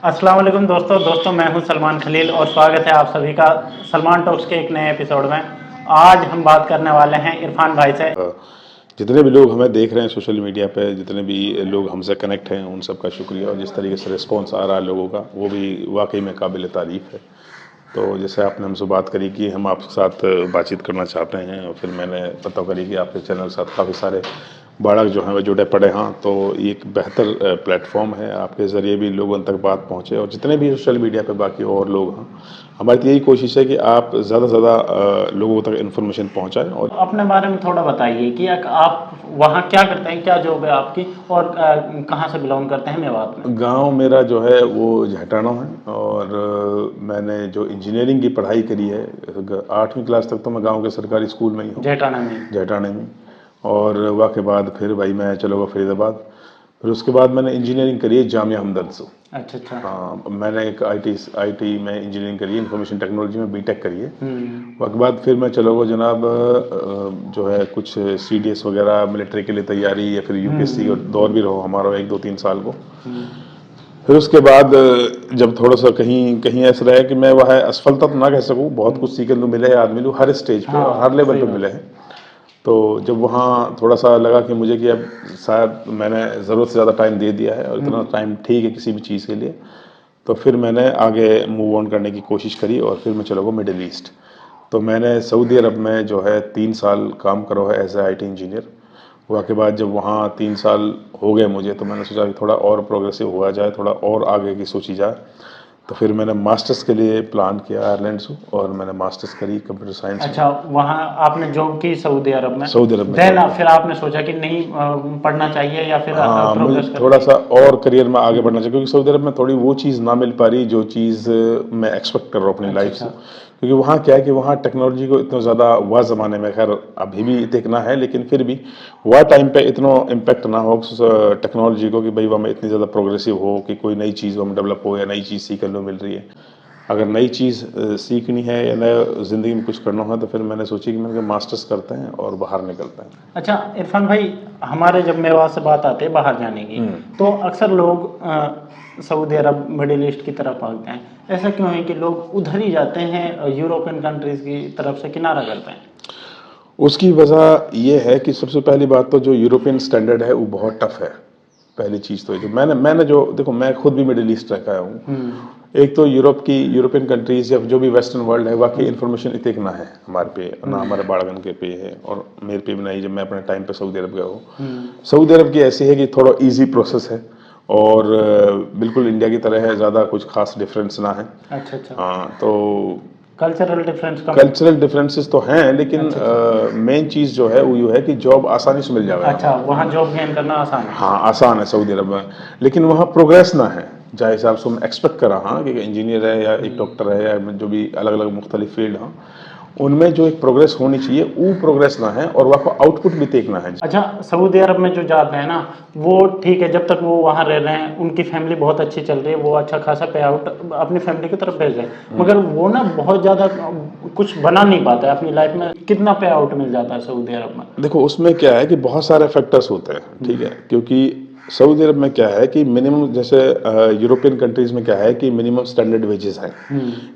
अस्सलाम वालेकुम दोस्तों मैं हूं सलमान खलील और स्वागत है आप सभी का सलमान टॉक्स के एक नए एपिसोड में। आज हम बात करने वाले हैं इरफान भाई से। जितने भी लोग हमें देख रहे हैं सोशल मीडिया पे, जितने भी लोग हमसे कनेक्ट हैं, उन सब का शुक्रिया। और जिस तरीके से रिस्पॉन्स आ रहा है लोगों का, वो भी वाकई में काबिल तारीफ़ है। तो जैसे आपने हमसे बात करी कि हम आपके साथ बातचीत करना चाहते हैं, और फिर मैंने पता करी कि आपके चैनल के साथ काफ़ी सारे बालक जो हैं वो जुड़े पड़े हैं। तो ये एक बेहतर प्लेटफॉर्म है, आपके ज़रिए भी लोगों तक बात पहुँचे। और जितने भी सोशल मीडिया पे बाकी और लोग हैं, हमारी तो यही कोशिश है कि आप ज़्यादा से ज़्यादा लोगों तक इन्फॉर्मेशन पहुँचाएँ। और अपने बारे में थोड़ा बताइए कि आप वहाँ क्या करते हैं, क्या जॉब है आपकी और कहाँ से बिलोंग करते हैं मेवात में? गांव मेरा जो है वो झटाना है, और मैंने जो इंजीनियरिंग की पढ़ाई करी है 8वीं क्लास तक तो मैं गांव के सरकारी स्कूल में ही हूँ, जेठाना में। झटाने में। और वाके बाद फिर भाई मैं चला गया फरीदाबाद। फिर उसके बाद मैंने इंजीनियरिंग करी है जामिया हमदर्द से। अच्छा। हाँ, मैंने एक आईटी में इंजीनियरिंग करी है, इंफॉर्मेशन टेक्नोलॉजी में बीटेक करी है। उसके बाद फिर मैं चला गया जनाब, जो है कुछ सीडीएस वगैरह मिलिट्री के लिए तैयारी, या फिर यूपीएससी का दौर भी रहो हमारा 1 2 3 साल को। फिर उसके बाद जब थोड़ा सा कहीं कहीं ऐसा रहा कि मैं वह असफलता तो ना कह सकूँ, बहुत कुछ सीखने को मिले है आदमी को हर स्टेज पे और हर लेवल पे मिले हैं। तो जब वहाँ थोड़ा सा लगा कि मुझे कि अब शायद मैंने ज़रूरत से ज़्यादा टाइम दे दिया है, और इतना टाइम ठीक है किसी भी चीज़ के लिए, तो फिर मैंने आगे मूव ऑन करने की कोशिश करी। और फिर मैं चला गया मिडिल ईस्ट। तो मैंने सऊदी अरब में जो है 3 साल काम करा है एज ए IT इंजीनियर। हुआ के बाद जब वहाँ 3 साल हो गए मुझे, तो मैंने सोचा कि थोड़ा और प्रोग्रेसिव हुआ जाए, थोड़ा और आगे की सोची जाए। तो फिर मैंने मास्टर्स के लिए प्लान किया आयरलैंड से, और मैंने मास्टर्स करी कंप्यूटर साइंस। अच्छा, वहाँ आपने जॉब की सऊदी अरब में? सऊदी अरब में। देन फिर आपने सोचा कि नहीं पढ़ना चाहिए या फिर हाँ, मुझे प्रोग्रेस थोड़ा सा और करियर में आगे बढ़ना चाहिए, क्योंकि सऊदी अरब में थोड़ी वो चीज़ ना मिल पा रही जो चीज़ मैं एक्सपेक्ट कर रहा हूँ अपनी लाइफ से। क्योंकि वहाँ क्या है कि वहाँ टेक्नोलॉजी को इतना ज़्यादा वह ज़माने में, खैर अभी भी इतना है, लेकिन फिर भी वह टाइम पे इतना इम्पेक्ट ना हो टेक्नोलॉजी को कि भाई वह में इतनी ज़्यादा प्रोग्रेसिव हो कि कोई नई चीज़ वह में डेवलप हो, या नई चीज़ सीखने को मिल रही है। अगर नई चीज़ सीखनी है या नया ज़िंदगी में कुछ करना हो, तो फिर मैंने सोची कि मैंने मास्टर्स करते हैं और बाहर निकलते हैं। अच्छा इरफान भाई, हमारे जब मेवात से बात आती है बाहर जाने की, तो अक्सर लोग सऊदी अरब मिडिल ईस्ट की तरफ भागते हैं। ऐसा क्यों है कि लोग उधर ही जाते हैं, यूरोपियन कंट्रीज की तरफ से किनारा करते हैं? उसकी वजह यह है कि सबसे पहली बात तो जो यूरोपियन स्टैंडर्ड है वो बहुत टफ है। पहली चीज़ तो जो मैंने जो देखो, मैं खुद भी मिडिल ईस्ट रखा हूँ। एक तो यूरोपियन कंट्रीज या जो भी वेस्टर्न वर्ल्ड है, वाकई इन्फॉर्मेशन इतनी ना है हमारे पे, ना हमारे बाड़गन के पे है, और मेरे पे भी नहीं जब मैं अपने टाइम पे सऊदी अरब गया हूँ। सऊदी अरब की ऐसी है कि थोड़ा ईजी प्रोसेस है, और बिल्कुल इंडिया की तरह है, ज़्यादा कुछ खास डिफरेंस ना है। अच्छा। हाँ, तो कल्चरल डिफरेंसेस तो हैं, लेकिन मेन चीज़ जो है वो ये है कि जॉब आसानी से मिल जाएगा। अच्छा, वहाँ जॉब गेन करना आसान है? हाँ, आसान है सऊदी अरब में, लेकिन वहाँ प्रोग्रेस ना है जहाँ हिसाब से हम एक्सपेक्ट करा। हाँ, कि इंजीनियर है या एक डॉक्टर है या जो भी अलग अलग मुख्तलिफ फील्ड हैं, उनमें जो एक प्रोग्रेस होनी चाहिए वो प्रोग्रेस ना है, और वहाँ को आउटपुट भी देखना है। अच्छा, सऊदी अरब में जो जाते हैं ना, वो ठीक है, जब तक वो वहाँ रह रहे हैं उनकी फैमिली बहुत अच्छी चल रही है, वो अच्छा खासा पे आउट अपनी फैमिली की तरफ भेज रहे हैं, मगर वो ना बहुत ज़्यादा कुछ बना नहीं पाता है अपनी लाइफ में। कितना पे आउट मिल जाता है सऊदी अरब में? देखो, उसमें क्या है कि बहुत सारे फैक्टर्स होते हैं, ठीक है। क्योंकि सऊदी अरब में क्या है कि मिनिमम, जैसे यूरोपियन कंट्रीज में क्या है कि मिनिमम स्टैंडर्ड वेजेस हैं।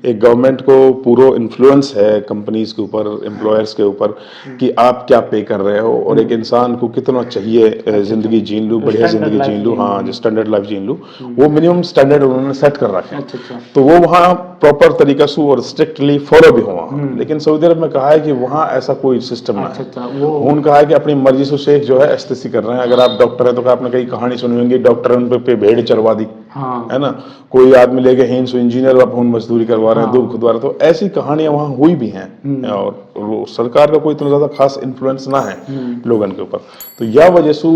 एक गवर्नमेंट को पूरा इन्फ्लुएंस है कंपनीज के ऊपर, एम्प्लॉयर्स के ऊपर, कि आप क्या पे कर रहे हो, और एक इंसान को कितना चाहिए ज़िंदगी जीन लूँ, बढ़िया ज़िंदगी जीन लूँ, हाँ, जो स्टैंडर्ड लाइफ जीन लूँ, वो मिनिमम स्टैंडर्ड उन्होंने सेट कर रखे हैं। तो वो वहाँ प्रॉपर तरीका से और स्ट्रिक्टली फॉलो भी हुआ। लेकिन सऊदी अरब में कहा है कि वहाँ ऐसा कोई सिस्टम ना है। उन्होंने कहा है कि अपनी मर्जी से शेख जो है एस्तेसी कर रहे हैं। अगर आप डॉक्टर हैं तो आपने कहीं कहानी सुनी होंगी, डॉक्टर ने उन पे भेड़ चरवा दी, है ना। कोई आदमी लेके हिंस इंजीनियर अपन मजदूरी करवा रहे हैं, दूध खुदवा रहे हैं। तो ऐसी कहानियां वहाँ हुई भी हैं, और सरकार का कोई इतना ज्यादा खास इन्फ्लुएंस ना है लोगों के ऊपर। तो यह वजह से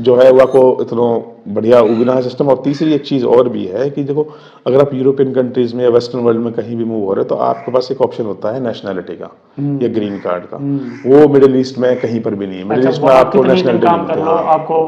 जो है वह को इतना बढ़िया उगना है सिस्टम। और तीसरी एक चीज़ और भी है कि देखो, अगर आप यूरोपियन कंट्रीज में या वेस्टर्न वर्ल्ड में कहीं भी मूव हो रहे हो, तो आपके पास एक ऑप्शन होता है नेशनैलिटी का या ग्रीन कार्ड का। वो मिडिल ईस्ट में कहीं पर भी नहीं है। मिडिल ईस्ट में आपको नेशनैलिटी मिलती है, आपको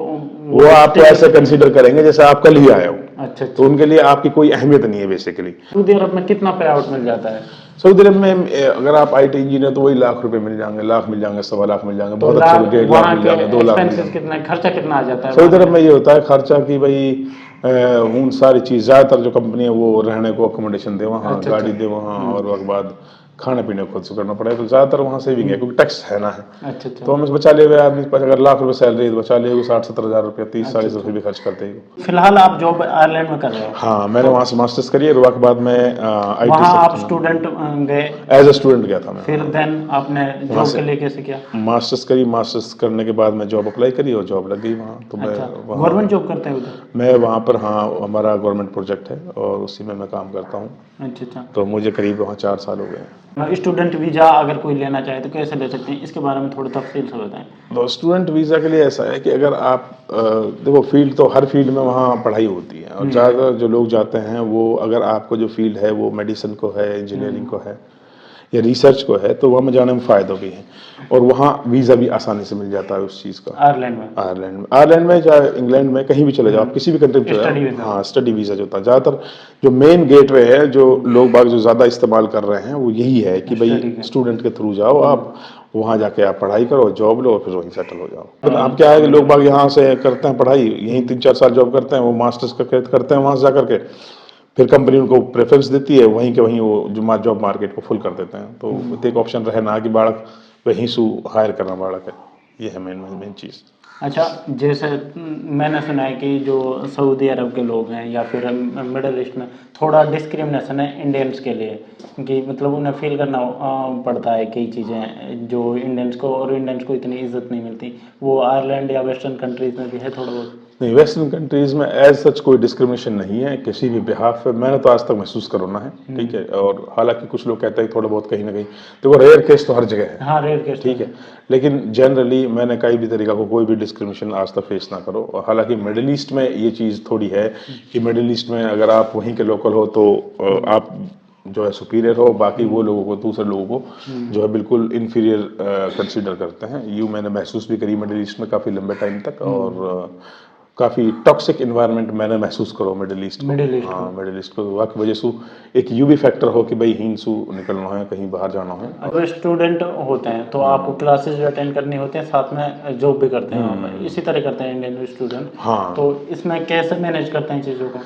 वो आपको ऐसे कंसीडर करेंगे जैसे आप कल ही आए हो। अच्छा। तो उनके लिए आपकी कोई अहमियत नहीं है बेसिकली। सऊदी अरब में कितना पे आउट मिल जाता है? सऊदी अरब में अगर आप IT इंजीनियर तो वही लाख रुपए मिल जाएंगे, लाख मिल जाएंगे, 1.25 लाख मिल जाएंगे, बहुत अच्छे 1.5 लाख मिल जाएंगे, 2 लाख मिल जाएंगे। खर्चा कितना आ जाता है सऊदी अरब में ये होता है खर्चा कि भाई हूँ सारी चीज़ ज़्यादातर जो कंपनी है वो रहने को अकोमोडेशन दे वहाँ, अच्छा, गाड़ी दे वहाँ, और उसके बाद खाने पीने को खुद से करना पड़ेगा, तो ज़्यादातर वहाँ सेविंग है क्योंकि टैक्स है ना है। अच्छा अच्छा तो हम बचा लिए हुए आदमी के पास अगर लाख रुपए सैलरी है तो बचा लिए 60-70 हज़ार रुपये, 30-40 रुपये भी खर्च करते ही। फिलहाल आप जॉब आयरलैंड में कर रहे हो? हाँ, मैंने वहाँ से मास्टर्स करी है, और उसके बाद मैं IT वहाँ आप सेक्टर में स्टूडेंट गए, एज ए स्टूडेंट गया था मैं। फिर देन आपने वहाँ जॉब से के लिए कैसे किया? मास्टर्स करी, मास्टर्स करने के बाद मैं जॉब अप्लाई करी और जॉब लग गई वहाँ, तो मैं अच्छा, वहाँ गवर्नमेंट जॉब करते हैं उधर? मैं वहाँ पर, हाँ, हमारा गवर्नमेंट प्रोजेक्ट है और उसी में मैं काम करता हूँ। अच्छा अच्छा। तो मुझे करीब वहाँ 4 साल हो गए हैं। स्टूडेंट वीज़ा अगर कोई लेना चाहे तो कैसे ले सकते हैं, इसके बारे में थोड़ी तफसील से बताएं। तो स्टूडेंट वीज़ा के लिए ऐसा है कि अगर आप देखो, फील्ड तो हर फील्ड में वहाँ पढ़ाई होती है, और ज़्यादातर जो लोग जाते हैं वो, अगर आपको जो फील्ड है वो मेडिसिन को है, इंजीनियरिंग को है या रिसर्च को है, तो वहाँ में जाने में फ़ायदा भी है, और वहाँ वीज़ा भी आसानी से मिल जाता है उस चीज़ का। आयरलैंड में? आयरलैंड में चाहे इंग्लैंड में कहीं भी चले जाओ, आप किसी भी कंट्री में चले स्टडी जाओ, वीज़ा? हाँ, स्टडी वीज़ा जो होता है, ज़्यादातर जो मेन गेटवे है, जो लोग बाग जो ज़्यादा इस्तेमाल कर रहे हैं वो यही है कि स्टडी भाई का। स्टूडेंट के थ्रू जाओ आप, वहाँ जाके आप पढ़ाई करो, जॉब लो, और फिर वहीं सेटल हो जाओ। फिर अब क्या है कि लोग बाग यहाँ से करते हैं पढ़ाई, यहीं 3-4 साल जॉब करते हैं, वो मास्टर्स करते हैं वहाँ से जा करके, फिर कंपनी उनको प्रेफरेंस देती है, वहीं के वहीं वो जो जॉब मार्केट को फुल कर देते हैं। तो एक ऑप्शन रहे ना कि बालक वहीं से हायर करना बालक है, ये है मेन चीज़। अच्छा, जैसे मैंने सुना है कि जो सऊदी अरब के लोग हैं या फिर मिडल ईस्ट में थोड़ा डिस्क्रिमिनेशन है इंडियंस के लिए, कि मतलब उन्हें फील करना पड़ता है कई चीज़ें जो इंडियंस को, और इंडियंस को इतनी इज्जत नहीं मिलती। वो आयरलैंड या वेस्टर्न कंट्रीज में भी है थोड़ा बहुत? नहीं, वेस्टर्न कंट्रीज़ में एज सच कोई डिस्क्रिमिनेशन नहीं है किसी भी बिहाफ पे, मैंने तो आज तक महसूस करोना है, ठीक है। और हालांकि कुछ लोग कहते हैं थोड़ा बहुत कहीं ना कहीं, तो वो रेयर केस तो हर जगह है, हाँ, रेयर केस ठीक है, लेकिन जनरली मैंने कहीं भी तरीका को कोई भी डिस्क्रिमिनेशन आज तक फेस ना करो। और हालांकि मिडिल ईस्ट में ये चीज़ थोड़ी है कि मिडिल ईस्ट में अगर आप वहीं के लोकल हो तो आप जो है सुपीरियर हो, बाकी वो लोगों को, दूसरे लोगों को जो है बिल्कुल इन्फीरियर कंसीडर करते हैं। यूँ मैंने महसूस भी करी मिडिल ईस्ट में काफ़ी लंबे टाइम तक, और काफ़ी टॉक्सिक इन्वायरमेंट मैंने महसूस करो मिडिल ईस्ट को। हाँ, मिडिल ईस्ट को वाकई वजह से एक यू भी फैक्टर हो कि भाई हीन सू निकलना है, कहीं बाहर जाना है। अगर स्टूडेंट होते हैं तो आपको क्लासेस भी अटेंड करनी होती हैं, साथ में जॉब भी करते हैं वहाँ पर, इसी तरह करते हैं इंडियन स्टूडेंट। हाँ, तो इसमें कैसे मैनेज करते हैं चीज़ों को?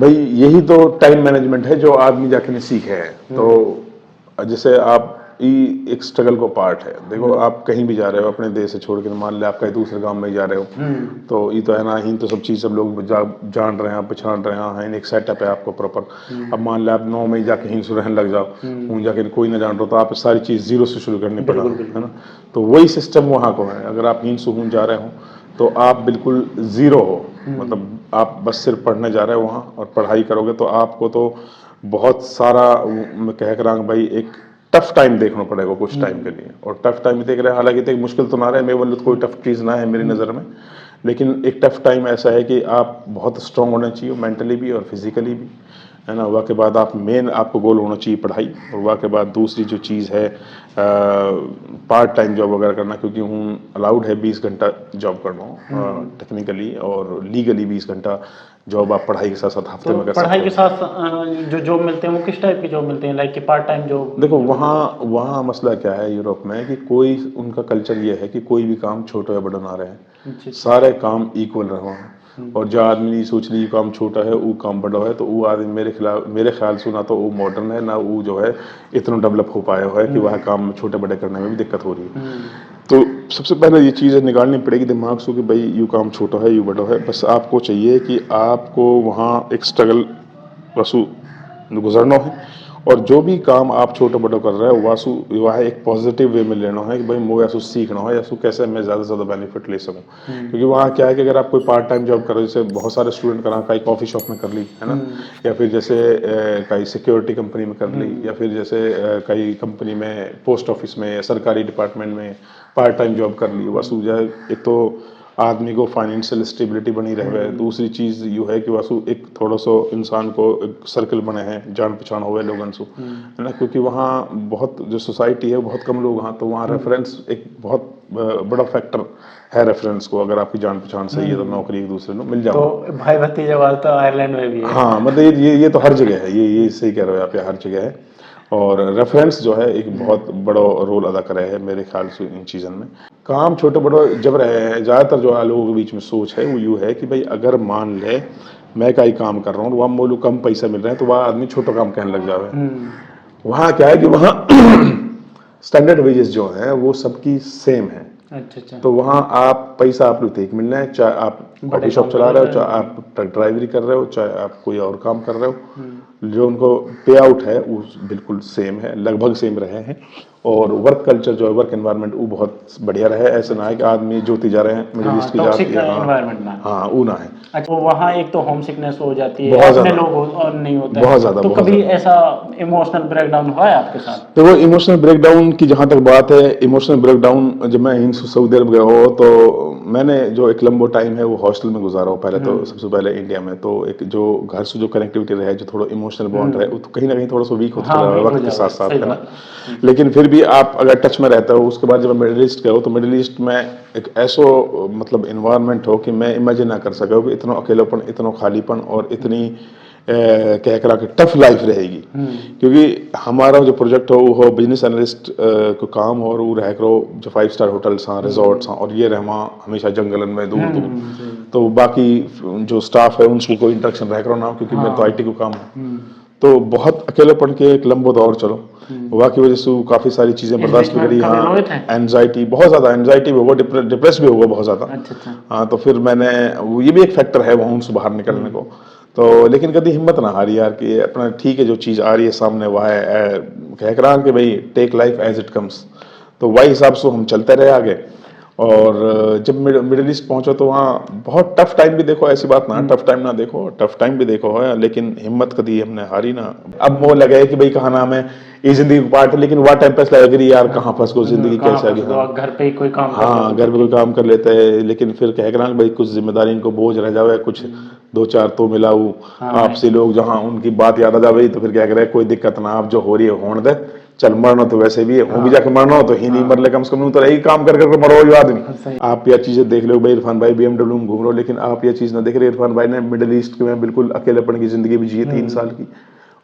भाई यही तो टाइम मैनेजमेंट है जो आदमी जाके ने सीखे है। तो जैसे आप ये एक स्ट्रगल को पार्ट है। देखो, आप कहीं भी जा रहे हो अपने देश से छोड़ के, मान लिया आप कहीं दूसरे गांव में जा रहे हो, तो ये तो है ना, ही तो सब चीज़ सब लोग जान रहे हैं, आप पहचान रहे हैं, एक सेटअप है आपको प्रॉपर। अब मान लिया आप 9 मई जाके हिंद रहने लग जाओ, हूँ जाके कोई ना जान रहा, तो आप सारी चीज़ जीरो से शुरू करनी पड़ा, है ना। तो वही सिस्टम वहाँ को है। अगर आप हिंद हूँ जा रहे हो तो आप बिल्कुल ज़ीरो हो, मतलब आप बस सिर्फ पढ़ने जा रहे हो वहाँ, और पढ़ाई करोगे तो आपको तो बहुत सारा, मैं कह कर रहा हूँ भाई, एक टफ टाइम देखना पड़ेगा कुछ टाइम के लिए। और टफ टाइम देख रहे हैं, हालांकि तो मुश्किल तो ना रहे, मैं बोलूँ तो कोई टफ चीज़ ना है मेरी नज़र में, लेकिन एक टफ टाइम ऐसा है कि आप बहुत स्ट्रांग होना चाहिए, मेंटली भी और फिजिकली भी, है ना। वहाँ के बाद आपको गोल होना चाहिए पढ़ाई, और वहाँ के बाद दूसरी जो चीज़ है पार्ट टाइम जॉब वगैरह करना, क्योंकि हूँ अलाउड है 20 घंटा जॉब करना टेक्निकली, और लीगली 20 घंटा जॉब आप पढ़ाई के साथ साथ हफ्ते में कर सकते हो। पढ़ाई के साथ जो जॉब मिलते हैं वो किस टाइप की जॉब मिलते हैं, लाइक कि पार्ट टाइम जॉब? देखो, वहाँ मसला क्या है यूरोप में, कि कोई उनका कल्चर ये है कि कोई भी काम छोटा या बड़ा ना रहे, सारे काम इक्वल रहो। और जो आदमी सोच ली काम छोटा है वो काम बड़ा है, तो वो आदमी मेरे ख्याल से ना तो वो मॉडर्न है, ना वो जो है इतना डेवलप हो पाया है कि वह काम छोटे बड़े करने में भी दिक्कत हो रही है। तो सबसे पहले ये चीज़ निकालनी पड़ेगी दिमाग से कि भाई यू काम छोटा है, यू बड़ा है। बस आपको चाहिए कि आपको वहाँ एक स्ट्रगल वसू गुजरना है, और जो भी काम आप छोटा बड़ा कर रहे हो वह एक पॉजिटिव वे में लेना है कि भाई मुझे ऐसा सीखना है, ऐसा कैसे मैं ज़्यादा से ज़्यादा बेनिफिट ले सकूँ। क्योंकि वहाँ क्या है कि अगर आप कोई पार्ट टाइम जॉब कर रहे हो, जैसे बहुत सारे स्टूडेंट करा, कहीं कॉफ़ी शॉप में कर ली, है ना, या फिर जैसे कहीं सिक्योरिटी कंपनी में कर ली, या फिर जैसे कहीं कंपनी में पोस्ट ऑफिस में या सरकारी डिपार्टमेंट में पार्ट टाइम जॉब कर ली। वासु जो है, एक तो आदमी को फाइनेंशियल स्टेबिलिटी बनी रहे, दूसरी चीज़ यू है कि वासु एक थोड़ा सा इंसान को एक सर्कल बने हैं, जान पहचान हो लोगों से, है ना। क्योंकि वहाँ बहुत जो सोसाइटी है बहुत कम लोग, हाँ, तो वहाँ रेफरेंस एक बहुत बड़ा फैक्टर है रेफरेंस को। अगर आपकी जान पहचान सही है तो नौकरी एक दूसरे को मिल जाओ। तो भाई भतीजावाद तो आयरलैंड में भी है? हाँ, मतलब ये तो हर जगह है, ये सही कह रहे हो आप, हर जगह है। और रेफरेंस जो है एक बहुत बड़ा रोल अदा कर रहे हैं मेरे ख्याल से इन चीज़ों में। काम छोटे बड़ो जब रहे हैं, ज़्यादातर जो लोगों के बीच में सोच है वो यूँ है कि भाई अगर मान ले मैं का ही काम कर रहा हूँ, वहाँ बोलूँ कम पैसा मिल रहा है तो वहाँ आदमी छोटा काम कहने लग जावे। वहाँ क्या है कि वहाँ स्टैंडर्ड वेजेस जो है वो सबकी सेम है। अच्छा अच्छा। तो वहाँ आप पैसा आप लोग ठीक मिलना है, चाहे आप कॉफी शॉप चला रहे हो, चाहे आप ट्रक ड्राइवरी कर रहे हो, चाहे आप कोई और काम कर रहे हो, जो उनको पे आउट है वो बिल्कुल सेम है, लगभग सेम रहे हैं। और वर्क कल्चर जो है, वर्क एनवायरनमेंट वो बहुत बढ़िया रहे। ऐसे ना है कि आदमी जोती जा रहे हैं, मिडिल ईस्ट की जाती टॉक्सिक है, एनवायरनमेंट ना। हाँ वो ना है। अच्छा, तो वहाँ एक तो होम सिकनेस हो जाती है, बहुत अपने ज्यादा, लोग और नहीं होता बहुत है, ज्यादा, तो बहुत कभी ज्यादा। ऐसा इमोशनल ब्रेकडाउन हुआ है आपके साथ? तो वो इमोशनल ब्रेकडाउन की जहाँ तक बात है, इमोशनल ब्रेकडाउन जब मैं सऊदी अरब गया हो तो मैंने जो एक लंबो टाइम है वो हॉस्टल में गुजारा हो पहले, तो सबसे पहले इंडिया में। तो एक जो घर से जो कनेक्टिविटी रहे, जो थोड़ा इमोशनल बॉन्ड रहे, वो तो कहीं ना कहीं थोड़ा सा वीक होता चला वीक हो वक्त के जाएगा, साथ साथ, सही है ना। बात। लेकिन फिर भी आप अगर टच में रहते हो, उसके बाद जब मैं मिडिल ईस्ट गया हो तो मिडिल ईस्ट में एक ऐसो मतलब इन्वायरमेंट हो कि मैं इमेजिन ना कर सका कि इतना अकेलापन, इतना खालीपन और इतनी कह करा के टफ लाइफ रहेगी। क्योंकि हमारा जो प्रोजेक्ट हो वो हो बिजनेस एनालिस्ट को काम हो, और वो रह करो जो 5 स्टार होटल्स हैं, रिजॉर्ट्स हैं, और ये रहे वहाँ हमेशा जंगलन में दूर दूर। तो बाकी जो स्टाफ है उनसे कोई इंटरेक्शन रह करो ना हो, क्योंकि मेरा तो आईटी को काम है। तो बहुत अकेलेपन के एक लंबो दौर चलो, वहाँ की वजह से वो काफ़ी सारी चीज़ें इस बर्दाश्त बीच भी में करी। कभी रोए थे? हाँ, एनजाइटी बहुत ज़्यादा, एनजाइटी भी होगा, डिप्रेस भी होगा बहुत ज़्यादा। अच्छा अच्छा। हाँ, तो फिर मैंने ये भी एक फैक्टर है वहाँ से बाहर निकलने को। तो लेकिन कभी हिम्मत ना हारी यार कि अपना ठीक है, जो चीज़ आ रही है सामने वह है, कह रहा कि भाई take life as it comes. तो वही हिसाब से हम चलते रहे आगे। और जब मिडिल ईस्ट पहुंचो तो वहाँ बहुत टफ टाइम भी देखो, ऐसी बात ना टफ टाइम ना देखो, टफ टाइम भी देखो है, लेकिन हिम्मत कभी हमने हारी ना। अब वो लगे कि भाई कहाँ नाम है, ये जिंदगी का पार्ट है, लेकिन वह टाइम पे लगे कि यार कहाँ फंस गो, जिंदगी कैसे आ गई। हाँ, घर पे ही कोई काम कर हाँ, लेते घर पे कोई काम कर लेते हैं, लेकिन फिर कह रहा भाई कुछ जिम्मेदारी इनको बोझ रह जावे, कुछ दो चार तो मिलाऊ आपसे लोग जहाँ उनकी बात याद आ जावे, तो फिर क्या करे, कोई दिक्कत ना, आप जो हो रही है होने दे, चल मरना तो वैसे भी है, हो भी जाके मरना हो तो ही नहीं मरले, कम से कम तो यही काम कर करके मरो जो आदमी। आप यह चीजें देख लो भाई, इरफान भाई BMW में घूम रहे हो, लेकिन आप ये चीज ना देख रहे, इरफान भाई ने मिडिल ईस्ट में बिल्कुल अकेलेपन की जिंदगी भी जी है 3 साल की।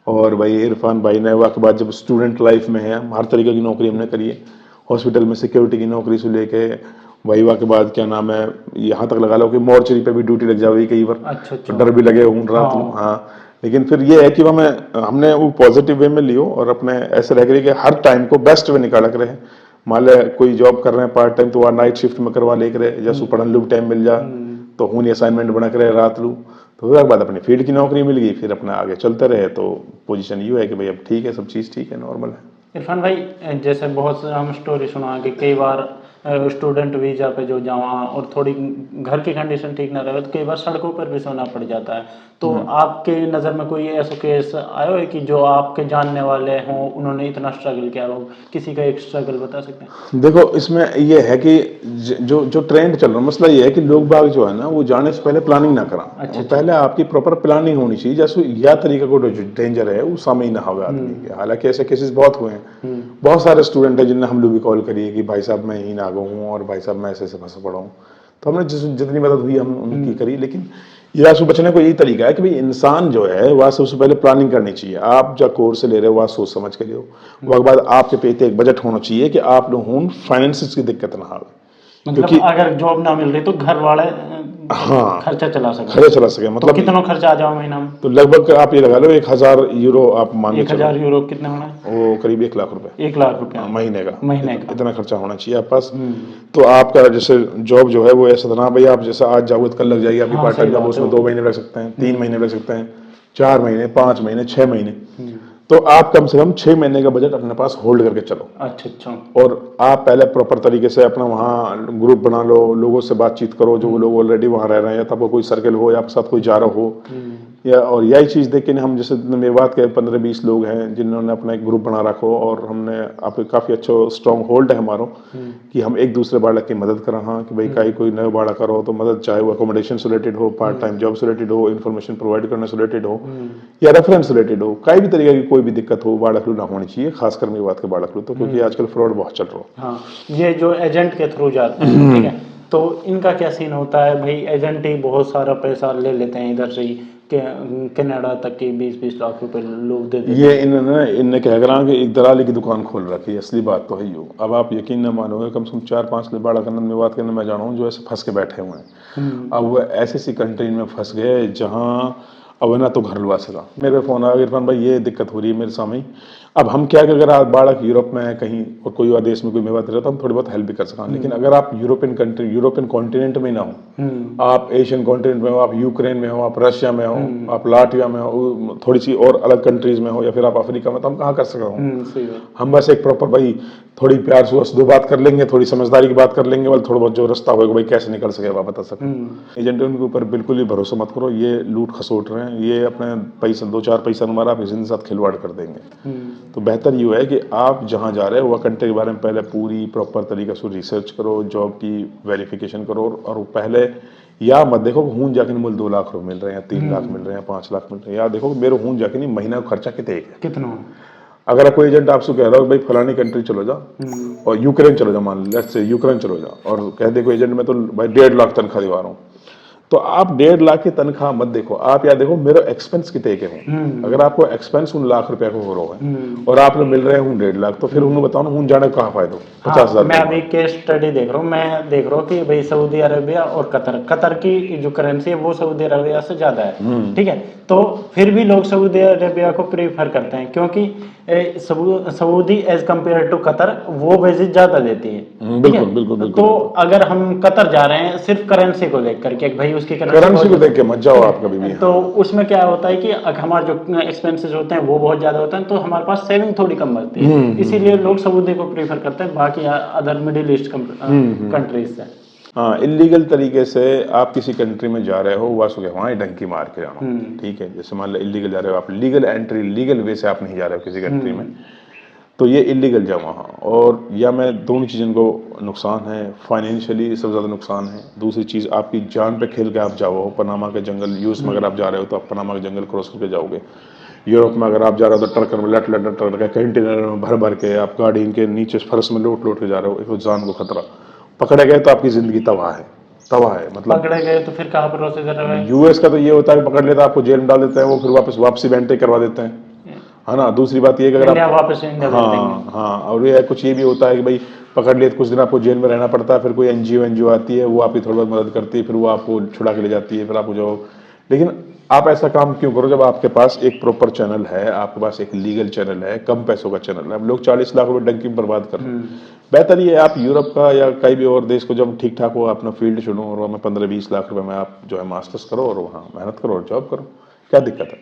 और भाई इरफान भाई ने वहाँ के बाद जब स्टूडेंट लाइफ में है, हर तरीके की नौकरी हमने करी है, हॉस्पिटल में सिक्योरिटी की नौकरी से लेके वाइवा के बाद क्या नाम है, यहाँ तक लगा लो कि मोर्चरी पे भी ड्यूटी लग जाएगी कई बार। अच्छा अच्छा। डर भी लगे हूँ रात को। हाँ, लेकिन फिर ये है कि हमने वो पॉजिटिव वे में लियो, और अपने ऐसे रह गए कि हर टाइम को बेस्ट वे निकाल कर रहे। मान ले कोई जॉब कर रहे हैं पार्ट टाइम, तो वह नाइट शिफ्ट में करवा ले करे, जैसे पढ़न लू टाइम मिल जा तो हूँ असाइनमेंट बना करे रात लू, तो उसके बाद अपनी फील्ड की नौकरी मिल गई, फिर अपना आगे चलते रहे। तो पोजीशन ये है कि भाई अब ठीक है, सब चीज़ ठीक है, नॉर्मल है। इरफान भाई, जैसे बहुत से हम स्टोरी सुना कि कई बार स्टूडेंट वीजा पे जो जावा और थोड़ी घर की कंडीशन ठीक ना रहे तो कई बार सड़कों पर भी सोना पड़ जाता है। तो आपके नज़र में कोई ऐसा केस आया है कि जो आपके जानने वाले हों, उन्होंने इतना स्ट्रगल किया हो? किसी का एक स्ट्रगल बता सकते हैं? देखो इसमें ये है कि जो जो ट्रेंड चल रहा है, मसला ये है कि लोग बाग जो है ना वो जाने से पहले प्लानिंग ना करा। अच्छा, पहले आपकी प्रॉपर प्लानिंग होनी चाहिए, जैसे यह तरीका को जो डेंजर है वो सामने ही ना हो आदमी के। हालांकि ऐसे केसेस बहुत हुए हैं, बहुत सारे स्टूडेंट हैं जिनने हम लोग भी कॉल करी है कि भाई साहब मैं यहीं ना गया हूँ, और भाई साहब मैं ऐसे ऐसे फंसा पड़ा हूँ। तो हमने जितनी मदद हुई हम उनकी करी। लेकिन ये से बचने को यही तरीका है कि भाई इंसान जो है वह सबसे पहले प्लानिंग करनी चाहिए। आप जो कोर्स ले रहे हो वह सोच समझ के लियो, उसके बाद आपके पेटे एक बजट होना चाहिए कि आप लोग फाइनेंस की दिक्कत ना हो। मतलब अगर जॉब ना मिल रही तो घर वाले हाँ, खर्चा चला सके। खर्चा चला सके, मतलब तो कितना खर्चा आ जाओ महीना में? तो लगभग आप ये लगा लो 1000 यूरो आप मान के चलो। 1000 यूरो कितने होना है? वो करीब 1 लाख रुपए। 1 लाख रुपया महीने का। महीने का इतना खर्चा होना चाहिए आप पास। तो आपका जैसे जॉब जो है वो ऐसा ना भाई आप जैसे आज जाओगे तो कल लग जाएगी आपकी पार्ट टाइम जॉब, उसमें 2 महीने लग सकते हैं, 3 महीने लग सकते हैं, 4 महीने, 5 महीने, 6 महीने। तो आप कम से कम 6 महीने का बजट अपने पास होल्ड करके चलो। अच्छा अच्छा। और आप पहले प्रॉपर तरीके से अपना वहाँ ग्रुप बना लो, लोगों से बातचीत करो जो लोग ऑलरेडी वहाँ रह रहे हैं, या तब कोई सर्कल हो या आपके साथ कोई जा रहा हो, या और यही चीज़ देख के हम जैसे मेरे बात के 15-20 लोग हैं जिन्होंने अपना एक ग्रुप बना रखो, और हमने आप काफ़ी अच्छा स्ट्रॉन्ग होल्ड है हमारा कि हम एक दूसरे बालक की मदद करें। हाँ, कि भाई कोई नया बाड़ा करो तो मदद, चाहे वो अकोमोडेशन से रिलेटेड हो, पार्ट टाइम जॉब से रिलेटेड हो, इन्फॉर्मेशन प्रोवाइड करने से रिलेटेड हो, या रेफरेंस से रिलेटेड हो, कई भी तरीके की कोई भी दिक्कत हो, बाड़ा ना होनी चाहिए, खासकर मेरी बात के बाड़ा तो, क्योंकि आजकल फ्रॉड बहुत चल रहा है। हाँ, ये जो एजेंट के थ्रू जाते हैं, ठीक है, तो इनका क्या सीन होता है भाई? एजेंट ही बहुत सारा पैसा ले लेते हैं इधर से ही, कनाडा तक के 20-20 लाख रुपए लोग दे देते ये इनने कह करा कि एक दलाली की दुकान खोल रखी है, असली बात तो है ही हो। अब आप यकीन न मानोगे, कम से कम 4-5 लोग बाड़ा कन्नन में बात करने मैं जाना हूँ जो ऐसे फंस के बैठे हुए हैं। अब वो ऐसी कंट्री में फंस गए जहाँ अब ना तो घर लुआ सका। मेरे फोन आ गया, इरफान भाई ये दिक्कत हो रही है मेरे सामने ही। अब हम क्या कि अगर आप बाड़ा यूरोप में है कहीं और कोई और देश में कोई मेवा दे रहा तो हम थोड़ी बहुत हेल्प भी कर सकें, लेकिन अगर आप यूरोपियन कंट्री, यूरोपियन कॉन्टिनेंट में ना हो, आप एशियन कॉन्टिनेंट में हो, आप यूक्रेन में हो, आप रशिया में हो, आप लाटविया में हो, थोड़ी सी और अलग कंट्रीज में हो, या फिर आप अफ्रीका में, तो हम कहाँ कर सका हूँ। हम बस एक प्रॉपर भाई थोड़ी प्यार से बात कर लेंगे, थोड़ी समझदारी की बात कर लेंगे, वाले थोड़ा बहुत जो रास्ता होगा भाई कैसे निकल सके आप बता सकते। एजेंट उनके ऊपर बिल्कुल भी भरोसा मत करो, ये लूट खसोट रहे हैं, ये अपने पैसा 2-4 पैसा हमारा आपकी जिंदगी के साथ खिलवाड़ कर देंगे। तो बेहतर ये है कि आप जहाँ जा रहे हो वह कंट्री के बारे में पहले पूरी प्रॉपर तरीके से रिसर्च करो, जॉब की वेरिफिकेशन करो, और पहले या मत देखो हूँ जाके मुझे 2 लाख रुपए मिल रहे हैं, 3 लाख मिल रहे हैं, 5 लाख मिल रहे हैं, या देखो मेरे हूँ जाके नहीं महीना का खर्चा कितना। अगर कोई एजेंट आपसे कह रहा हो भाई फलानी कंट्री चलो जा और यूक्रेन चलो जा, मान लेट्स से यूक्रेन चलो जा, और कह दे कोई एजेंट में तो भाई 1.5 लाख तनख्वाह दिवा रहा हूँ, तो आप 1.5 लाख की तनख्वाह मत देखो, आप या देखो मेरा एक्सपेंस कितने के हों। अगर आपको एक्सपेंस 1 लाख रुपया को हो रहा है और आपने मिल रहे हूँ 1.5 लाख, तो फिर उन्हें बताओ ना हूँ जाने का कहाँ फायदा हो। 50,000 मैं अभी केस स्टडी देख रहा हूँ, मैं देख रहा हूँ कि भाई सऊदी अरेबिया और कतर की जो करेंसी है वो सऊदी अरेबिया से ज्यादा है, ठीक है, तो फिर भी लोग सऊदी अरेबिया को प्रीफर करते हैं क्योंकि Saudi as compared to Qatar वो वेजेस ज्यादा देती है। बिल्कुल बिल्कुल। तो अगर हम कतर जा रहे हैं सिर्फ करेंसी को देख करके भाई उसकी करेंसी को देख के मत जाओ आप कभी भी, तो उसमें क्या होता है कि हमारे जो एक्सपेंसेस होते हैं वो बहुत ज्यादा होते हैं, तो हमारे पास सेविंग थोड़ी कम बचती है, इसीलिए लोग सऊदी को प्रीफर करते हैं बाकी अदर मिडिल ईस्ट कंट्रीज से। हाँ, इलीगल तरीके से आप किसी कंट्री में जा रहे हो वहाँ डंकी मार के जाना, ठीक है। जैसे मान लो इलीगल जा रहे हो आप, लीगल एंट्री लीगल वे से आप नहीं जा रहे हो किसी कंट्री में, तो ये इलीगल जा वहाँ। और या मैं दोनों चीज़ों को नुकसान है, फाइनेंशियली सबसे ज़्यादा नुकसान है, दूसरी चीज़ आपकी जान पे खेल के आप जाओ। पनामा के जंगल, यूएस में अगर आप जा रहे हो तो आप पनामा के जंगल क्रॉस करके जाओगे। यूरोप में अगर आप जा रहे हो तो ट्रक में लट के कंटेनर में भर भर के आप गाड़ी इनके नीचे फर्श में लोट के जा रहे हो, एक जान को खतरा। पकड़े गए तो आपकी जिंदगी तबाह है मतलब। पकड़े गए तो फिर कहाँ भरोसे कर रहे हैं। यूएस का तो ये होता है कि पकड़ लेता है आपको जेल में डाल देते हैं, वो फिर वापसी बेंटे करवा देते हैं, है ना। दूसरी बात ये कि अगर आप वापस हाँ, और ये कुछ ये भी होता है कि भाई पकड़ लिए तो कुछ दिन आपको जेल में रहना पड़ता है, फिर कोई एनजीओ आती है वो आपकी थोड़ी बहुत मदद करती है, फिर वो आपको छुड़ा के ले जाती है, फिर आपको जाओ। लेकिन आप ऐसा काम क्यों करो जब आपके पास एक प्रॉपर चैनल है, आपके पास एक लीगल चैनल है, कम पैसों का चैनल है। अब लोग 40 लाख रुपए डंकी में बर्बाद कर रहे हैं। बेहतर ये है आप यूरोप का या कहीं भी और देश को जब ठीक ठाक हो अपना फील्ड चुनो और वहाँ 15-20 लाख रुपए में आप जो है मास्टर्स करो और वहाँ मेहनत करो और जॉब करो, क्या दिक्कत है।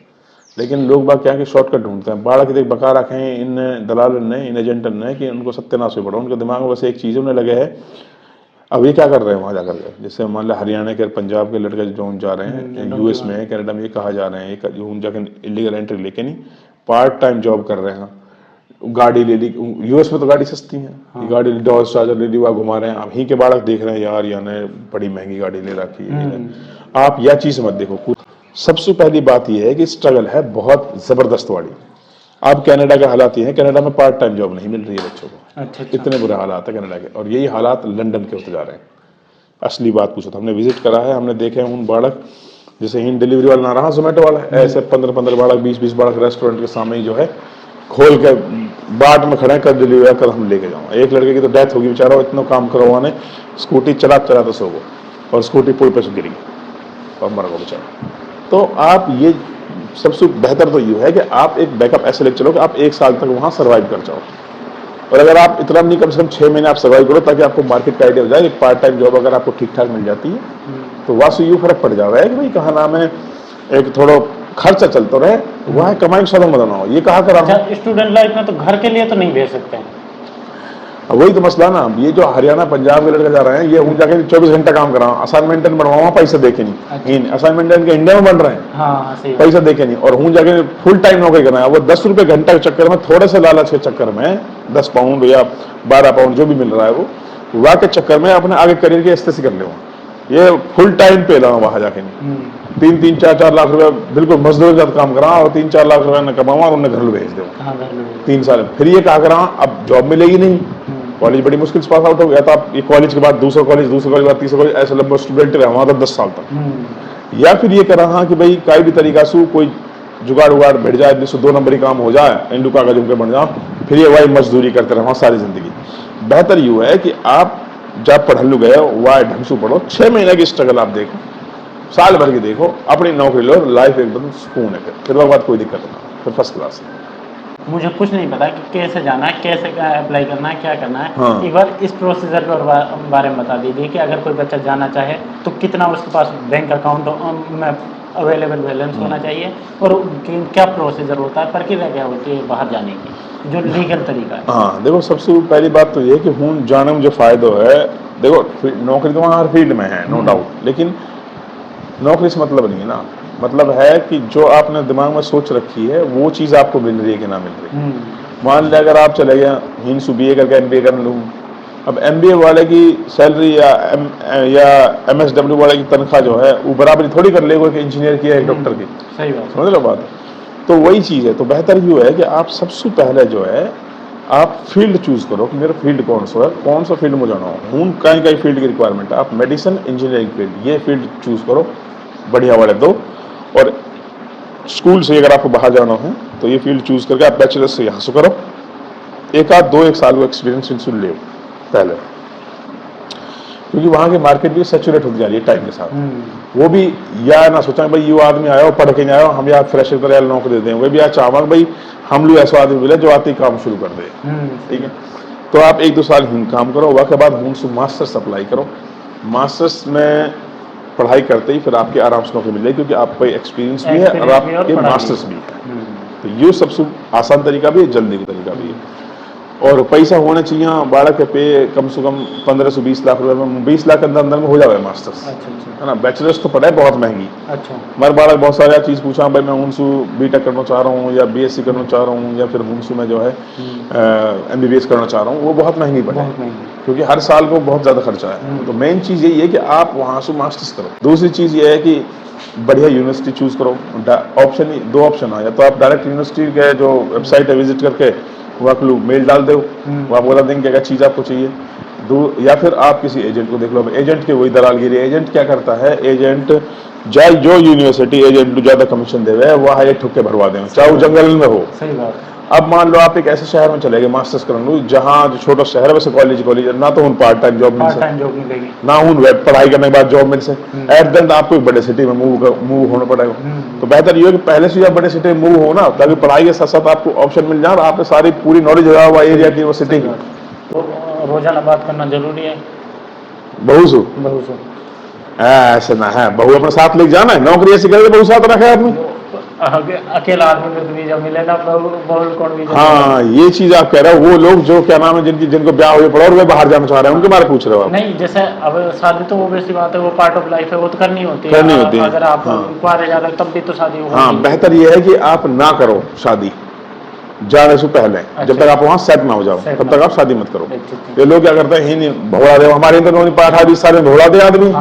लेकिन लोग बाग क्या कि शॉर्टकट ढूंढते हैं। बाड़ा की देख बका रखे हैं इन दलालन ने, इन एजेंटन ने, कि उनको सत्यानाश हो पड़ा। उनके दिमाग में बस एक चीज़ उन्हें लगे है, अब ये क्या कर रहे हैं वहाँ जाकर के। जैसे मान लो हरियाणा के पंजाब के लड़के जो जा रहे हैं यूएस में, कनाडा में, ये कहा जा रहे हैं जो जाकर इलीगल एंट्री लेके नहीं पार्ट टाइम जॉब कर रहे हैं, गाड़ी ले ली। यूएस में तो गाड़ी सस्ती है, गाड़ी डॉज चार्जर ले ली, वहाँ घुमा रहे हैं। आप ही के बाड़क देख रहे हैं यार यानी बड़ी महंगी गाड़ी ले रखी है। आप यह चीज़ मत देखो। सबसे पहली बात यह है कि स्ट्रगल है बहुत ज़बरदस्त वाली। अब कनाडा के हालात ये हैं, कनाडा में पार्ट टाइम जॉब नहीं मिल रही है बच्चों को। अच्छा। इतने बुरे हालात है कनाडा के, और यही हालात लंदन के होते जा रहे हैं। असली बात पूछो तो हमने विजिट करा है, हमने देखे हैं उन बाड़क जैसे इन डिलीवरी वाला ना रहा जोमेटो वाला, ऐसे 15-15 बाड़क 20-20 बाड़क रेस्टोरेंट के सामने ही जो है खोल के बाट में खड़े कर डिलीवरी कर हम लेके जाऊँ। एक लड़के की तो डेथ होगी बेचारा, इतना काम करवाने स्कूटी चला तो सो गो और स्कूटी पुल पे से गिर गई और मर गया बेचारा। तो आप ये सबसे बेहतर तो ये है कि आप एक बैकअप ऐसे लेकर चलो कि आप 1 साल तक वहाँ सर्वाइव कर जाओ। और अगर आप इतना नहीं, कम से कम 6 महीने आप सर्वाइव करो ताकि आपको मार्केट का आइडिया हो जाए। पार्ट टाइम जॉब अगर आपको ठीक ठाक मिल जाती है तो वहाँ से यूँ फर्क पड़ जाएगा कि भाई कहाँ नाम है, एक थोड़ा खर्चा चलता रहे, वहाँ कमाई का साधन बना हो। ये कहा करा स्टूडेंट लाइफ में तो घर के लिए तो नहीं भेज सकते हैं। वही तो मसला ना। ये जो हरियाणा पंजाब के लड़के जा रहे हैं, ये हूँ जाके 24 घंटा काम करा, असाइनमेंट बनवाऊंगा, पैसे देखे नहीं। असाइनमेंट इनके इंडिया में बन रहे हैं, हाँ, पैसा देखे नहीं, और हूँ जाके फुल टाइम नौकरी करना है। वो 10 रुपए घंटा के चक्कर में, थोड़े से लालच के चक्कर में 10 पाउंड या 12 पाउंड जो भी मिल रहा है वो वहाँ के चक्कर में अपने आगे करियर के स्थिति कर ले। ये फुल टाइम पे लाऊं वहाँ जाके नहीं, 3-3, 4-4 लाख रुपए बिल्कुल मजदूर के साथ काम करा और 3-4 लाख रुपए न कमाऊंगा और उन्हें घर भेज दो 3 साल। फिर ये कहा करा अब जॉब मिलेगी नहीं, कॉलेज बड़ी मुश्किल से पास आउट हो गया, तो आप ये कॉलेज के बाद दूसरा कॉलेज बाद तीसरा कॉलेज, ऐसे लंबा स्टूडेंट रहे वहाँ तक 10 साल तक। या फिर ये कर रहा कि भाई काई भी तरीका से कोई जुगाड़ उगाड़ बैठ जाए, जिससे 2 नंबरी काम हो जाए, इंडू कागज उनके बन जाओ, फिर ये वही मजदूरी करते रहो सारी जिंदगी। बेहतर यूँ है कि आप जब पढ़ लू गए वाह ढंग से पढ़ो, 6 महीने की स्ट्रगल आप देखो, साल भर की देखो, अपनी नौकरी लो, लाइफ एकदम सुकून है, फिर उसके बाद कोई दिक्कत नहीं, फिर फर्स्ट क्लास है। मुझे कुछ नहीं पता कि कैसे जाना है, कैसे अप्लाई करना है, क्या करना है। हाँ। एक बार इस प्रोसीजर के बारे में बता दीजिए कि अगर कोई बच्चा जाना चाहे तो कितना उसके पास बैंक अकाउंट में अवेलेबल बैलेंस होना चाहिए, और क्या प्रोसीजर होता है, प्रक्रिया क्या होती है बाहर जाने की, जो लीगल तरीका है। हाँ देखो, सबसे पहली बात तो ये कि हूँ जाने में जो फ़ायदा है, देखो नौकरी तो वहाँ हर फील्ड में है नो डाउट, लेकिन नौकरी से मतलब नहीं है ना, मतलब है कि जो आपने दिमाग में सोच रखी है वो चीज़ आपको मिल रही है कि ना मिल रही है। मान लिया अगर आप चले गए हिंसू BA करके MBA कर लूँ, अब MBA वाले की सैलरी या MSW वाले की तनख्वाह जो है वो बराबरी थोड़ी कर लेगा कि इंजीनियर की या एक डॉक्टर की। सही बात, समझ लो बात। तो वही चीज़ है, तो बेहतर ये है कि आप सबसे पहले जो है आप फील्ड चूज करो कि मेरा फील्ड कौन सा है, कौन सा फील्ड में जाना हो। हूँ कहीं कहीं फील्ड की रिक्वायरमेंट है, आप मेडिसिन इंजीनियरिंग फील्ड ये फील्ड चूज करो, बढ़िया वाले दो। और स्कूल से अगर आपको बाहर जाना हो तो ये फील्ड चूज करके आप बैचलर्स से यहाँ से करो, एक साल को एक्सपीरियंस इनसे ले पहले, क्योंकि वहाँ की मार्केट भी सेचुरेट होती जा रही है टाइम के साथ। वो भी या ना सोचा भाई ये आदमी आया हो पढ़ के नहीं आया हो, हम यार फ्रेशर पर यार नौकरी दे दें, वो भी यार चाहवा भाई हम लोग ऐसा आदमी मिले जो आते ही काम शुरू कर दे। ठीक है, तो आप 1-2 साल काम करो, उसके बाद हूँ से मास्टर्स अप्लाई करो। मास्टर्स में पढ़ाई करते ही फिर आपके आराम से नौकरी मिल जाएगी, क्योंकि आपका एक्सपीरियंस भी है और आपके मास्टर्स भी है। तो ये सबसे आसान तरीका भी है, जल्दी का तरीका भी है। और पैसा होना चाहिए बालक के पे कम से कम 15 से 20 लाख रुपए में, 20 लाख के अंदर में हो जाएगा मास्टर्स। अच्छा है ना, बैचलर्स तो पढ़ाई बहुत महंगी। अच्छा, हमारे बालक बहुत सारे चीज़ पूछा भाई मैं उनसू BTech करना चाह रहा हूँ या BSc करना चाह रहा हूँ या फिर उनसू में जो है MBBS करना चाह रहा हूँ, वो बहुत महंगी पड़े, क्योंकि हर साल को बहुत ज़्यादा खर्चा है। तो मेन चीज़ यही है कि आप वहाँ से मास्टर्स करो। दूसरी चीज़ ये है कि बढ़िया यूनिवर्सिटी चूज करो। ऑप्शन 2 ऑप्शन है, या तो आप डायरेक्ट यूनिवर्सिटी के जो वेबसाइट है विजिट करके वहाँ को मेल डाल दो, वो आप बता देंगे क्या चीज़ आपको चाहिए। या फिर आप किसी एजेंट को देख लो। एजेंट की वही दलालगिरी। एजेंट क्या करता है, एजेंट जाए जो यूनिवर्सिटी एजेंट को ज़्यादा कमीशन दे रहे वहाँ ये ठुक्के भरवा दें, चाहे वो जंगल में हो। सही बात। अब मान लो आप एक ऐसे शहर में चले गए मास्टर्स करने, जहाँ जो छोटा शहर है वैसे कॉलेज ना तो उन पार्ट टाइम जॉब मिलेगी, ना उन वेब पढ़ाई करने के बाद जॉब मिल से, एट द एंड आपको एक बड़े सिटी में मूव होना पड़ेगा। तो बेहतर ये हो कि पहले से आप बड़े सिटी में मूव हो ना, ताकि पढ़ाई के साथ साथ आपको ऑप्शन मिल जाए और आपने सारी पूरी नॉलेज हो जाए एरिया की, वो सिटी की। रोजाना बात करना जरूरी है। बहू से ऐसा ना है, बहू अपने साथ लेके जाना है, नौकरी ऐसी करे बहू साथ रखे आदमी, अकेला आदमी को वीजा मिले ना, बहु कौन वीजा। हाँ ये चीज आप कह रहे हो, वो लोग जो क्या नाम है जिनको ब्याह हुए पड़ा और वे बाहर जाना चाह रहे हैं उनके बारे में पूछ रहे हो आप? नहीं, जैसे अब शादी तो वो वैसी बात है, वो पार्ट ऑफ लाइफ है, वो तो करनी होती है। अगर आप कुंवारे जा रहे तब भी तो शादी होगी। हाँ, बेहतर ये है कि आप ना करो शादी जाने से पहले। जब तक आप वहाँ सेट ना हो जाओ तब तक आप शादी मत करो। ये लोग क्या करते हैं, ही नहीं भोला दे, हमारे इधर 18-20 साल में भोला दे आदमी,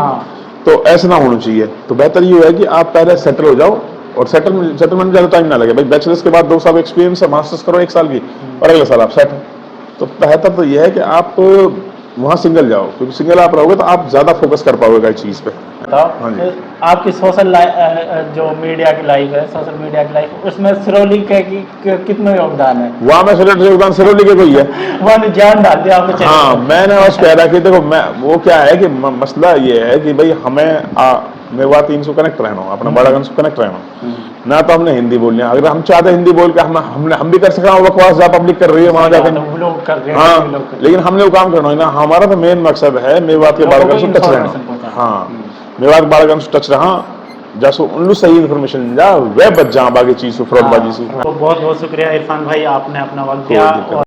तो ऐसा ना होना चाहिए। तो बेहतर ये है कि आप पहले सेटल हो जाओ, और सेटलमेंट में ज़्यादा टाइम ना लगे भाई। बैचलर्स के बाद 2 साल एक्सपीरियंस है, मास्टर्स करो 1 साल की, और अगले साल आप सेट हो। तो बेहतर तो ये है कि आप वहाँ सिंगल जाओ, क्योंकि सिंगल आप रहोगे तो आप ज़्यादा फोकस कर पाओगे इस चीज़ पे। हाँ जी। आपकी सोशल जो मीडिया की लाइफ है, सोशल मीडिया की लाइफ, उसमें सिरोली के कितना योगदान है? वहाँ में योगदान सिरोली के कोई है, वहाँ जान डाल दिया आपने। हाँ, मैंने बस कह रहा कि देखो मैं वो क्या है कि मसला ये है कि भाई हमें मेवात 300 कनेक्ट रहना हो, अपना बड़ागंज से कनेक्ट रहना ना, तो हमने हिंदी बोलनी है। अगर हम चाहते हिंदी बोल के हम भी कर सकते हैं, बकवास जहाँ पब्लिक कर रही है वहाँ जाकर, हाँ, लेकिन हमने वो काम करना है ना। हमारा तो मेन मकसद है मेवात के बाड़गंज से टच रहना। हाँ, मेवात बाड़गंज से टच रहा, जैसे उन सही इन्फॉर्मेशन जा वे बच जा बाकी चीज फ्रॉडबाजी से। बहुत बहुत शुक्रिया इरफान भाई, आपने अपना वक्त दिया।